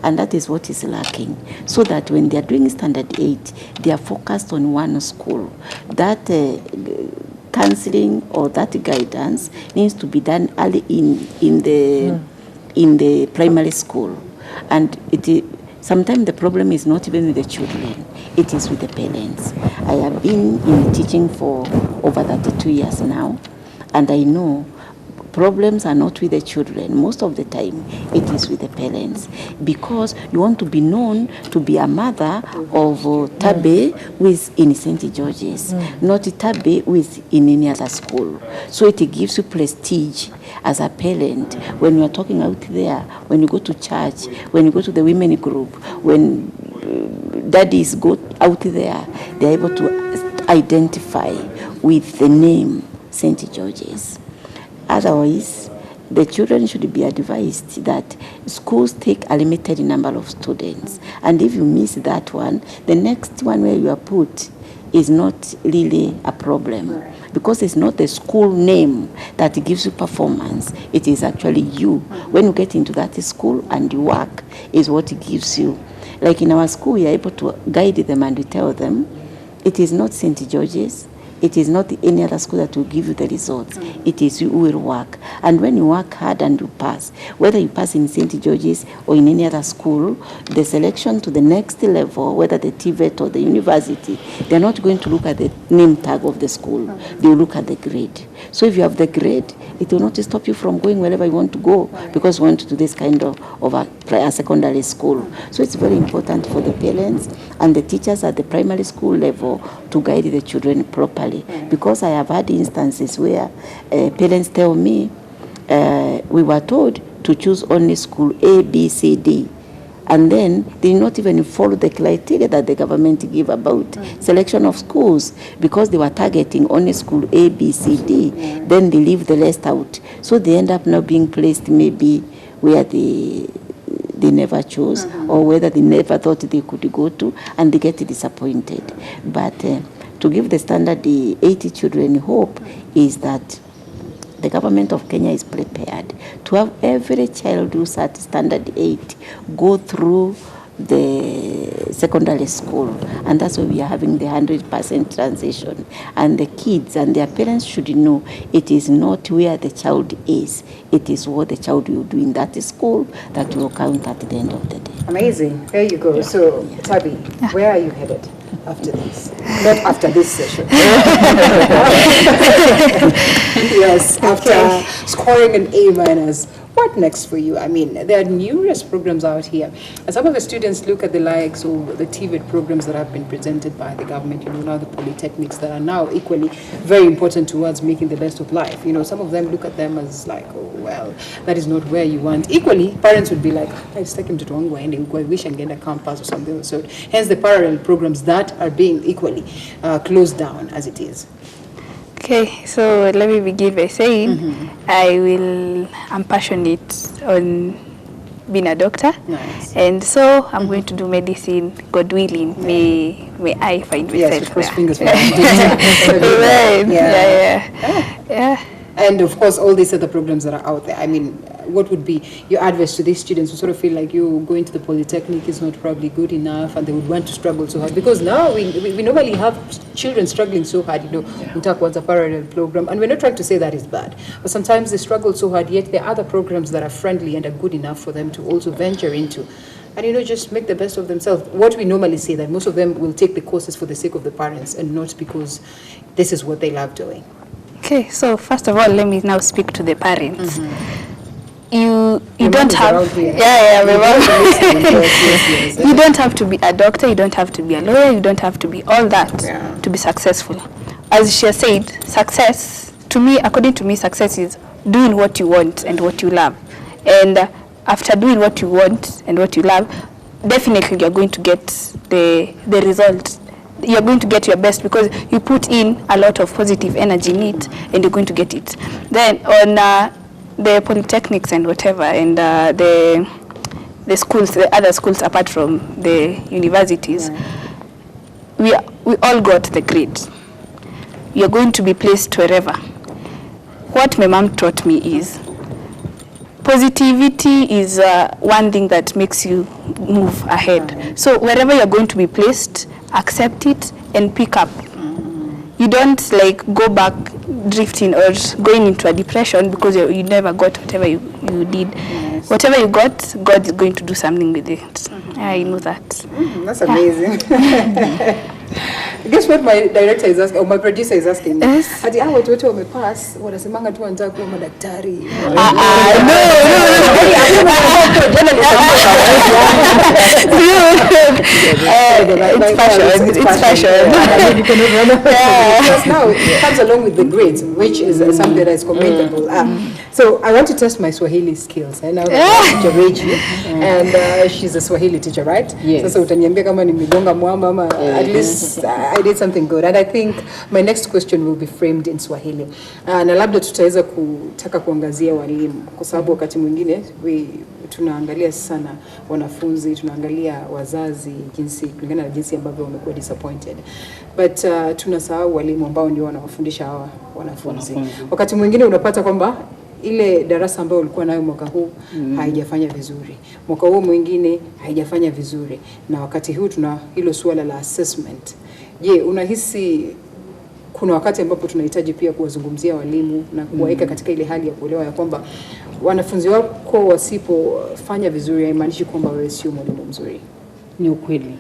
And that is what is lacking, so that when they are doing Standard 8, they are focused on one school. That counseling or that guidance needs to be done early in the primary school. And sometimes the problem is not even with the children, it is with the parents. I have been in teaching for over 32 years now, and I know problems are not with the children. Most of the time, it is with the parents, because you want to be known to be a mother of Tabe who is in St. George's, not Tabe who is in any other school. So it gives you prestige as a parent when you are talking out there, when you go to church, when you go to the women group, when daddies go out there, they are able to identify with the name St. George's. Otherwise, the children should be advised that schools take a limited number of students. And if you miss that one, the next one where you are put is not really a problem. Because it's not the school name that gives you performance. It is actually you. When you get into that school and you work, is what it gives you. Like in our school, we are able to guide them and we tell them, it is not St. George's. It is not any other school that will give you the results. It is you who will work. And when you work hard and you pass, whether you pass in St. George's or in any other school, the selection to the next level, whether the TVET or the university, they're not going to look at the name tag of the school. They will look at the grade. So if you have the grade, it will not stop you from going wherever you want to go, because you want to do this kind of a secondary school. So it's very important for the parents and the teachers at the primary school level to guide the children properly. Because I have had instances where parents tell me, we were told to choose only school A, B, C, D. And then they did not even follow the criteria that the government give about selection of schools, because they were targeting only school A, B, C, D. Then they leave the rest out. So they end up now being placed maybe where they never chose, or whether they never thought they could go to, and they get disappointed. But to give the standard 80 children hope is that the government of Kenya is prepared to have every child who's at standard 8 go through the secondary school, and that's why we are having the 100% transition. And the kids and their parents should know it is not where the child is, it is what the child will do in that school that will count at the end of the day. Amazing. There you go. So, Tabi, where are you headed after this? Not after this session. Yes, after scoring an A-. What next for you? I mean, there are numerous programs out here. And some of the students look at the likes of the TVET programs that have been presented by the government, now the polytechnics that are now equally very important towards making the best of life. Some of them look at them as like, oh, well, that is not where you want. Equally, parents would be like, let's take him to Tuangwa and I wish I can get a campus or something of the sort. Hence the parallel programs that are being equally closed down as it is. Okay, so let me begin by saying I'm passionate on being a doctor. Nice. And so I'm going to do medicine, God willing. May I find myself Yes, cross fingers for Amen. Yeah. And of course, all these other programs that are out there. I mean, what would be your advice to these students who sort of feel like you going to the polytechnic is not probably good enough, and they would want to struggle so hard? Because now we normally have children struggling so hard, we talk about a parallel program, and we're not trying to say that is bad, but sometimes they struggle so hard, yet there are other programs that are friendly and are good enough for them to also venture into. And just make the best of themselves. What we normally say, that most of them will take the courses for the sake of the parents and not because this is what they love doing. Okay, so first of all, let me now speak to the parents. You don't have you don't have to be a doctor, you don't have to be a lawyer, you don't have to be all that to be successful. As she has said, success, to me, according to me, success is doing what you want and what you love. And after doing what you want and what you love, definitely you're going to get the result. You're going to get your best because you put in a lot of positive energy in it, and you're going to get it. Then on the polytechnics and whatever, and the schools, the other schools apart from the universities, we all got the grade. You're going to be placed wherever. What my mom taught me is positivity is one thing that makes you move ahead. So wherever you're going to be placed, accept it and pick up. You don't go back drifting or going into a depression because you never got whatever you did. Yes. Whatever you got, God is going to do something with it. I know that. That's amazing. Guess what my director is asking, or my producer is asking me? Yes. Ati watu wote wamepass, wanasemanga tu wanataka kuwa madaktari. It's fashion. Because now it comes along with the grades, which is something that is commendable. So I want to test my Swahili skills. I know that teacher Rachel, and she's a Swahili teacher, right? Yes. Sasa utaniambia kama nimegonga mwamba ama at least I did something good. And I think my next question will be framed in Swahili. Na labda tutaweza kutaka kuangazia walimu kwa sababu wakati mwingine tunaangalia sana wanafunzi, tunaangalia wazazi kulingana na jinsi ambavyo wamekuwa disappointed. But tunasahau walimu ambao ndio wanawafundisha hawa wanafunzi. Wakati mwingine unapata kwamba ile darasa ambayo ulikuwa nayo mwaka huu haijafanya vizuri. Mwaka huu mwingine haijafanya vizuri. Na wakati huu tuna hilo suala la assessment. Je, unahisi kuna wakati ambapo tunahitaji pia kuwazungumzia walimu na kuwaweka katika ile hali ya kuelewa ya kwamba wanafunzi wako wasipofanya vizuri haimaanishi kwamba wewe sio mwalimu mzuri? Ni ukweli.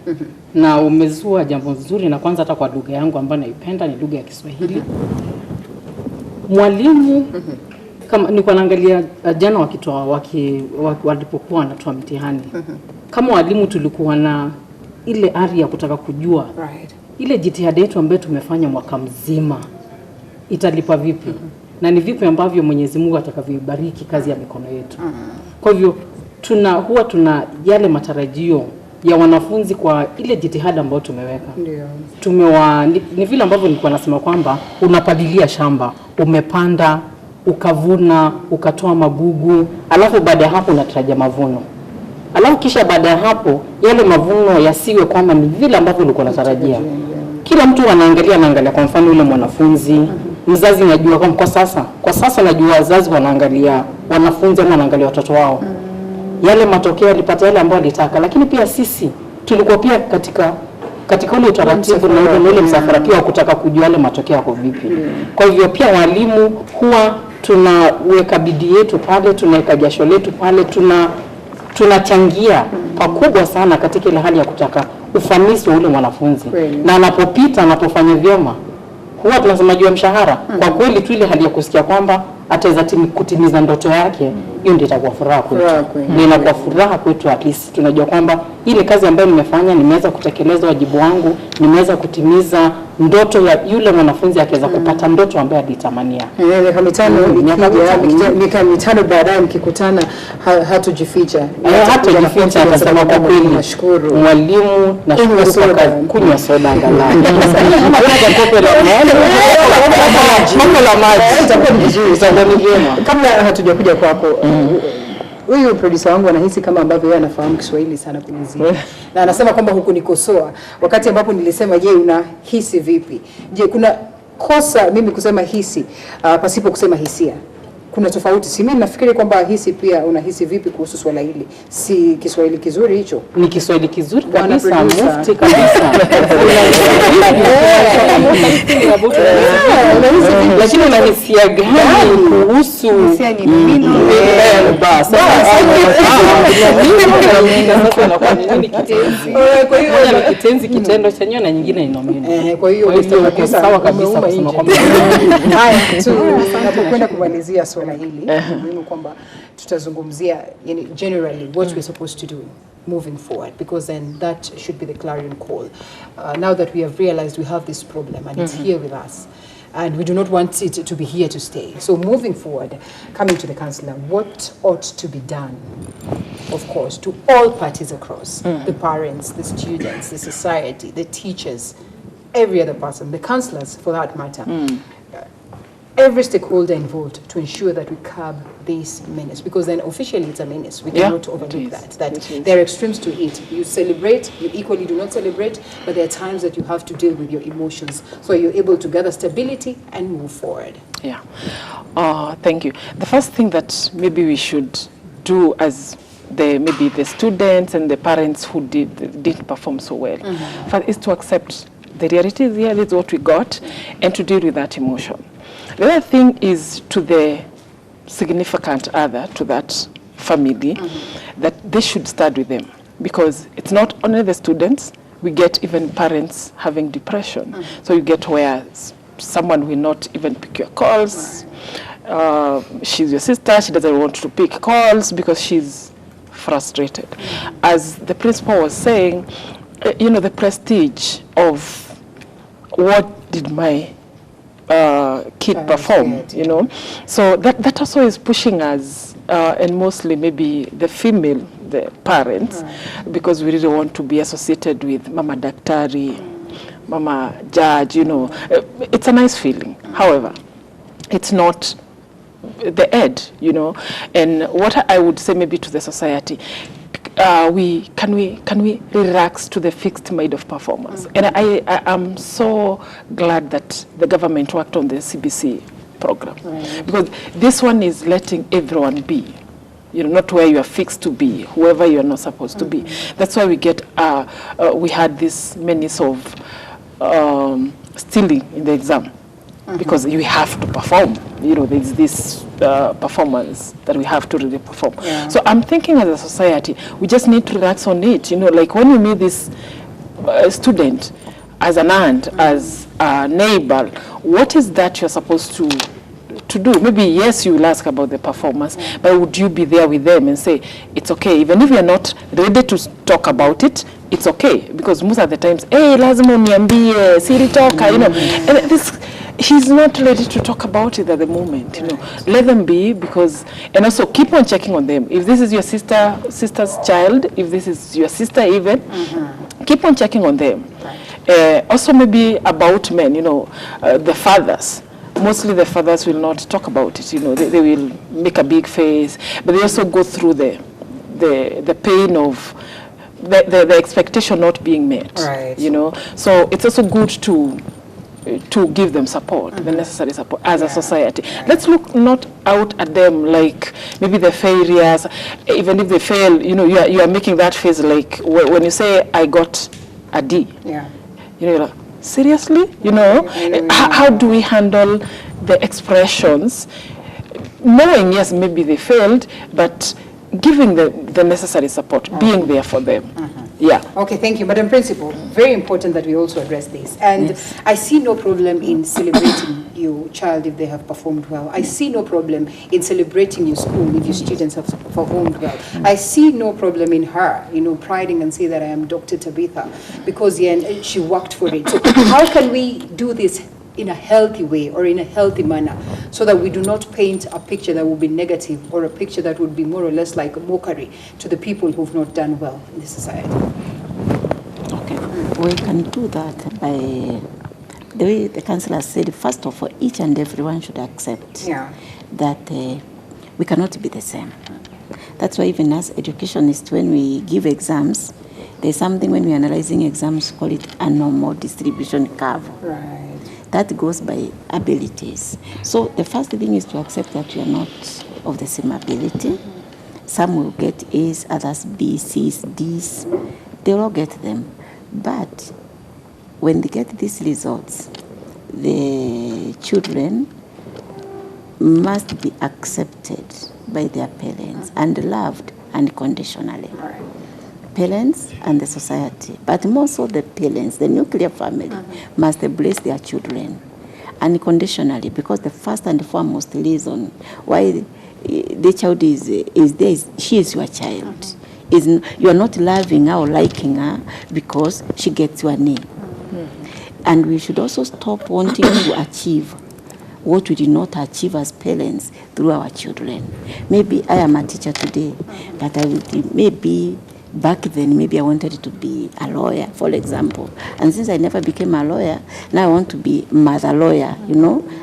Na umezua jambo nzuri, na kwanza hata kwa lugha yangu ambayo naipenda ni lugha ya Kiswahili. Mwalimu kama nilikuwa naangalia jana walipokuwa wanatoa mtihani. Kama walimu tulikuwa na ile ari ya kutaka kujua ile jitihada yetu ambayo tumefanya mwaka mzima italipa vipi, na ni vipi ambavyo Mwenyezi Mungu atakavyobariki kazi ya mikono yetu. Kwa hivyo huwa tuna yale matarajio ya wanafunzi kwa ile jitihada ambayo tumeweka. Ni vile ambavyo nilikuwa nasema kwamba unapalilia shamba, umepanda, ukavuna, ukatoa magugu, alafu baada ya hapo unatarajia mavuno. Alafu kisha baada ya hapo yale mavuno yasiwe kwamba ni vile ambavyo ulikuwa unatarajia. Kila mtu anaangalia kwa mfano yule mwanafunzi, mzazi anajua kwa sasa najua wazazi wanaangalia wanafunzi ama wanaangalia watoto wao. Yale matokeo alipata yale ambayo alitaka, lakini pia sisi tulikuwa pia katika ule utaratibu na ile msafara pia kutaka kujua yale matokeo yako vipi. Kwa hivyo pia walimu huwa tunaweka bidii yetu pale, tunaweka jasho letu pale, tunachangia pakubwa sana katika ile hali ya kutaka ufanisi wa ule mwanafunzi. Na anapofanya vyema huwa tunasema juu ya mshahara. Kwa kweli tu ile hali ya kusikia kwamba ataweza kutimiza ndoto yake, hiyo ndio itakuwa furaha kwetu. Inakuwa furaha kwetu, at least tunajua kwamba ile kazi ambayo nimefanya, nimeweza kutekeleza wajibu wangu, nimeweza kutimiza ndoto ya yule mwanafunzi akaweza kupata ndoto ambayo alitamania. Miaka mitano baadaye mkikutana hatujificha. Hatujificha, atasema kwa kweli mwalimu nashukuru kwa kunywa soda angalau. Mambo la maji itakuwa vizuri sana. Kabla hatujakuja kwako, huyu producer wangu anahisi kama ambavyo yeye anafahamu Kiswahili sana kunizidi. Na anasema kwamba huku nikosoa wakati ambapo nilisema je, unahisi vipi? Je, kuna kosa mimi kusema hisi pasipo kusema hisia? Kuna tofauti. Si mimi nafikiri kwamba hisi pia unahisi vipi kuhusu swala hili? Si Kiswahili kizuri hicho? Ni Kiswahili kizuri kabisa, mufti kabisa. Lakini unahisia gani kuhusu hisia ni nini? Basi. Kwa hiyo kitenzi kitendo chenyewe na nyingine ni nomino. Kwa hiyo ni sawa kabisa kusema kwamba haya tunapokwenda kumalizia swala hili muhimu kwamba tutazungumzia generally what we're supposed to do moving forward, because then that should be the clarion call. Now that we have realized we have this problem and it's here with us, and we do not want it to be here to stay. So moving forward, coming to the councillor, what ought to be done, of course, to all parties across, the parents, the students, the society, the teachers, every other person, the councillors for that matter, every stakeholder involved, to ensure that we curb this menace, because then officially it's a menace. We cannot overlook that there are extremes to it. You celebrate, you equally do not celebrate, but there are times that you have to deal with your emotions, so you're able to gather stability and move forward. Yeah. Thank you. The first thing that maybe we should do as maybe the students and the parents who didn't perform so well, first is to accept the reality is here, this is what we got, and to deal with that emotion. The other thing is to the significant other, to that family, that they should start with them, because it's not only the students, we get even parents having depression. So you get where someone will not even pick your calls. She's your sister, she doesn't want to pick calls because she's frustrated. As the principal was saying, the prestige of what did my kid perform, So that also is pushing us, and mostly maybe the female, the parents, because we really want to be associated with Mama Daktari, Mama Judge, It's a nice feeling. However, it's not the end, And what I would say maybe to the society, can we relax to the fixed mode of performance? And I am so glad that the government worked on the CBC program, because this one is letting everyone be, not where you are fixed to be, whoever you are not supposed to be. That's why we get we had this menace of stealing in the exam. Because you have to perform, there's this performance that we have to really perform. So I'm thinking as a society, we just need to relax on it. Like when you meet this student as an aunt, as a neighbor, what is that you're supposed to do? Maybe, yes, you will ask about the performance, but would you be there with them and say, it's okay, even if you're not ready to talk about it, it's okay, because most of the times, hey, lazima uniambie, siri toka, and this, he's not ready to talk about it at the moment, Let them be, because, and also keep on checking on them. If this is your sister's child, if this is your sister even, keep on checking on them. Also maybe about men, the fathers. Mostly the fathers will not talk about it, they will make a big face, but they also go through the pain of the expectation not being met, So it's also good to give them support, the necessary support as a society. Let's look not out at them like maybe the failures. Even if they fail, you are making that face like when you say I got a D. You're like, seriously? How do we handle the expressions, knowing yes maybe they failed, but giving the necessary support, being there for them. Okay, thank you, Madam Principal. Very important that we also address this. And I see no problem in celebrating your child if they have performed well. I see no problem in celebrating your school if your students have performed well. I see no problem in her, priding and say that I am Dr. Tabitha, because she worked for it. So how can we do this in a healthy way or in a healthy manner, so that we do not paint a picture that will be negative or a picture that would be more or less like a mockery to the people who've not done well in the society? Okay, we can do that by the way the councillor said. First of all, each and everyone should accept that we cannot be the same. That's why even as educationists, when we give exams, there's something when we're analyzing exams, call it a normal distribution curve. Right. That goes by abilities. So the first thing is to accept that we are not of the same ability. Some will get A's, others B's, C's, D's. They'll all get them. But when they get these results, the children must be accepted by their parents and loved unconditionally. Parents and the society, but more so the parents, the nuclear family, must bless their children unconditionally, because the first and foremost reason why the child is there is she is your child. You are not loving her or liking her because she gets your name. And we should also stop wanting to achieve what we did not achieve as parents through our children. Maybe I am a teacher today, but I would maybe back then, maybe I wanted to be a lawyer, for example. And since I never became a lawyer, now I want to be mother lawyer,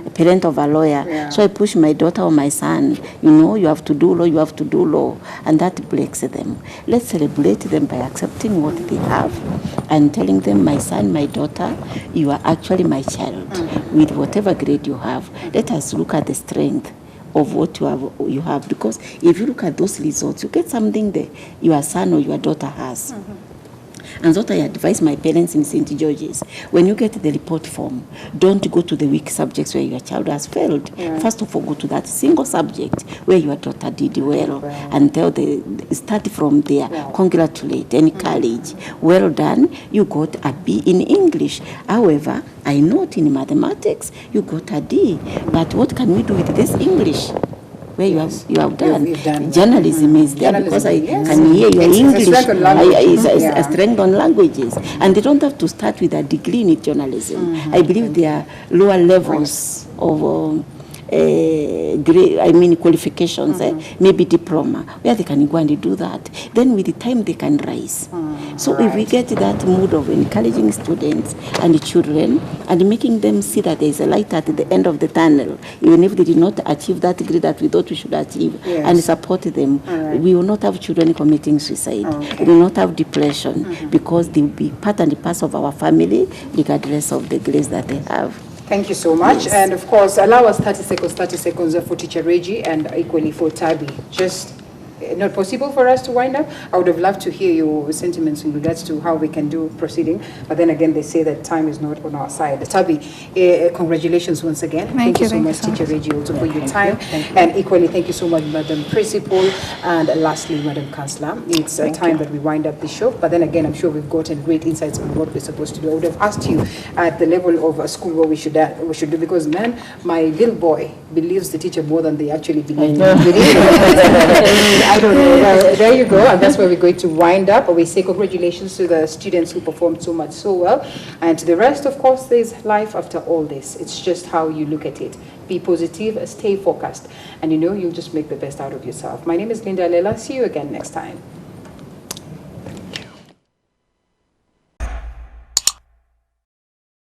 a parent of a lawyer. So I push my daughter or my son, you have to do law, you have to do law. And that breaks them. Let's celebrate them by accepting what they have and telling them, my son, my daughter, you are actually my child. With whatever grade you have, let us look at the strength of what you have, because if you look at those results, you get something that your son or your daughter has. And what I advise my parents in St. George's, when you get the report form, don't go to the weak subjects where your child has failed. Yeah. First of all, go to that single subject where your daughter did well, and start from there. Congratulate, encourage. Well done, you got a B in English. However, I note in mathematics, you got a D. But what can we do with this English? Where you have done. You've done Journalism is there because I Journalism, yes. can hear your It's a English. strength on language. It's Yeah. a strength on languages. And they don't have to start with a degree in journalism. I believe there are lower levels of qualifications, maybe diploma, where they can go and do that. Then with the time they can rise. So if we get that mood of encouraging students and children and making them see that there is a light at the end of the tunnel, even if they did not achieve that degree that we thought we should achieve, and support them, we will not have children committing suicide. We will not have depression because they will be part and parcel of our family regardless of the grades that they have. Thank you so much. Yes. And of course, allow us 30 seconds for Teacher Reggie and equally for Tabi. Just not possible for us to wind up. I would have loved to hear your sentiments in regards to how we can do proceeding. But then again, they say that time is not on our side. Tabi, congratulations once again. Thank you so much, Teacher Reggie, also for your time. And equally, thank you so much, Madam Principal. And lastly, Madam Councillor. It's time that we wind up the show. But then again, I'm sure we've gotten great insights on what we're supposed to do. I would have asked you at the level of a school what we should do, because, man, my little boy believes the teacher more than they actually believe. I don't know. There you go. And that's where we're going to wind up. We say congratulations to the students who performed so much so well. And to the rest, of course, there's life after all this. It's just how you look at it. Be positive, stay focused. And you'll just make the best out of yourself. My name is Linda Lela. See you again next time.